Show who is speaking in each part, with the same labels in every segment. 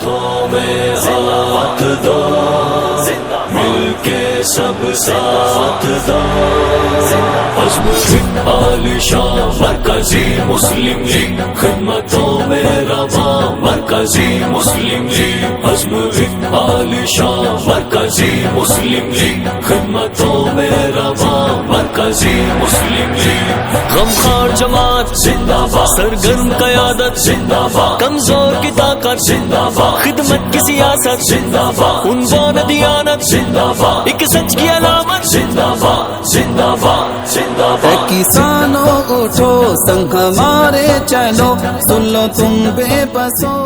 Speaker 1: ہاتھوں میں ہاتھ دو مل کے سب ساتھ دو عزم عالی شان مرکزی مسلم لیگ خدمتوں میں رواں مرکزی مسلم لیگ عزم عالی شان مرکزی مسلم لیگ خدمتوں میں رواں مرکزی مسلم لیگ غمخوار جماعت زندہ باد سرگرم قیادت زندہ باد کمزور کی طاقت زندہ باد خدمت کی سیاست زندہ باد عنوان دیانت زندہ باد ایک سچ کی علامت زندہ باد زندہ باد زندہ باد
Speaker 2: کسانوں اٹھو سنگ ہمارے چلو سن لو تم بے بسو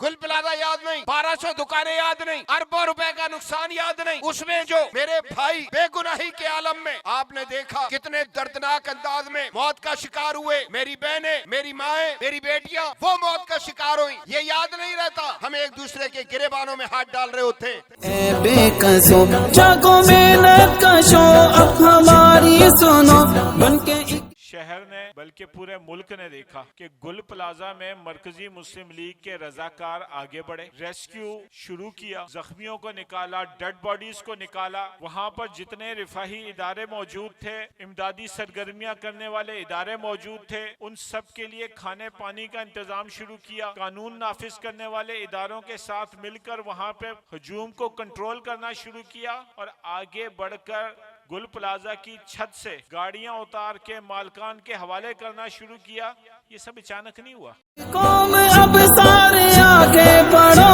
Speaker 3: گل پلازا یاد نہیں 1200 دکانیں یاد نہیں اربوں روپے کا نقصان یاد نہیں اس میں جو میرے بھائی بے گناہی کے عالم میں آپ نے دیکھا کتنے دردناک انداز میں موت کا شکار ہوئے میری بہنیں میری مائیں میری بیٹیاں وہ موت کا شکار ہوئی یہ یاد نہیں رہتا ہم ایک دوسرے کے گریبانوں میں ہاتھ ڈال رہے ہوتے
Speaker 2: اے بے قصو جاگو محنت کا شو اب ہماری سنو بن کے
Speaker 4: شہر نے بلکہ پورے ملک نے دیکھا کہ گل پلازا میں مرکزی مسلم لیگ کے رضاکار آگے بڑھے ریسکیو شروع کیا زخمیوں کو نکالا ڈیڈ باڈیز کو نکالا وہاں پر جتنے رفاہی ادارے موجود تھے امدادی سرگرمیاں کرنے والے ادارے موجود تھے ان سب کے لیے کھانے پانی کا انتظام شروع کیا قانون نافذ کرنے والے اداروں کے ساتھ مل کر وہاں پہ ہجوم کو کنٹرول کرنا شروع کیا اور آگے بڑھ کر گل پلازا کی چھت سے گاڑیاں اتار کے مالکان کے حوالے کرنا شروع کیا یہ سب اچانک نہیں ہوا
Speaker 2: قوم اب سارے آگے بڑھو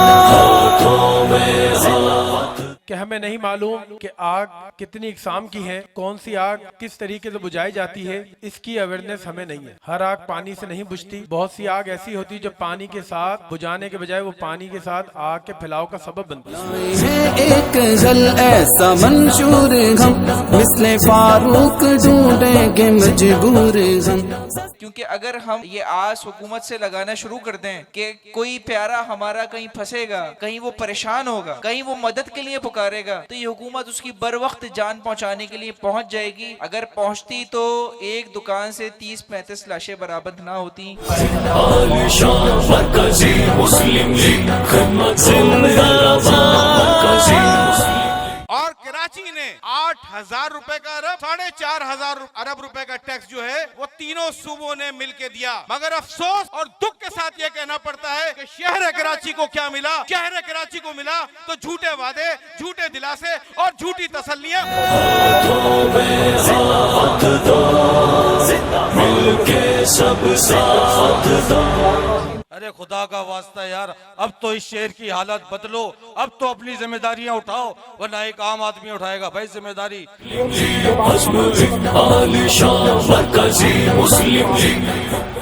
Speaker 5: کہ ہمیں نہیں معلوم کہ آگ کتنی اقسام کی ہے کون سی آگ کس طریقے سے بجھائی جاتی ہے اس کی اویئرنیس ہمیں نہیں ہے ہر آگ پانی سے نہیں بجھتی بہت سی آگ ایسی ہوتی جو پانی کے ساتھ بجھانے کے بجائے وہ پانی کے ساتھ آگ کے پھیلاؤ کا سبب بنتی
Speaker 2: ہے ایک جل ایسا منشور ہم مثل فاروق ڈھونڈیں گے مجبور ہم
Speaker 6: کیونکہ اگر ہم یہ آس حکومت سے لگانا شروع کر دیں کہ کوئی پیارا ہمارا کہیں پھنسے گا کہیں وہ پریشان ہوگا کہیں وہ مدد کے لیے پکارے گا تو یہ حکومت اس کی بر وقت جان پہنچانے کے لیے پہنچ جائے گی اگر پہنچتی تو ایک دکان سے 30-35 لاشیں برآمد نہ ہوتی
Speaker 1: عالی شان مرکزی مسلم لیگ خدمتوں میں رواں مرکزی مسلم
Speaker 3: اور کراچی نے 8,000 روپے کا ارب 4,500 ارب روپے کا ٹیکس جو ہے وہ تینوں صوبوں نے مل کے دیا مگر افسوس اور دکھ کے ساتھ یہ کہنا پڑتا ہے کہ شہر کراچی کو کیا ملا شہر کراچی کو ملا تو جھوٹے وعدے جھوٹے دلاسے اور جھوٹی تسلیاں
Speaker 1: ہاتھ دو مل کے سب ساتھ دو
Speaker 7: ارے خدا کا واسطہ یار اب تو اس شہر کی حالت بدلو اب تو اپنی ذمہ داریاں اٹھاؤ ورنہ ایک عام آدمی اٹھائے گا بھائی ذمہ داری
Speaker 1: عزم عالی شان مرکزی مسلم لیگ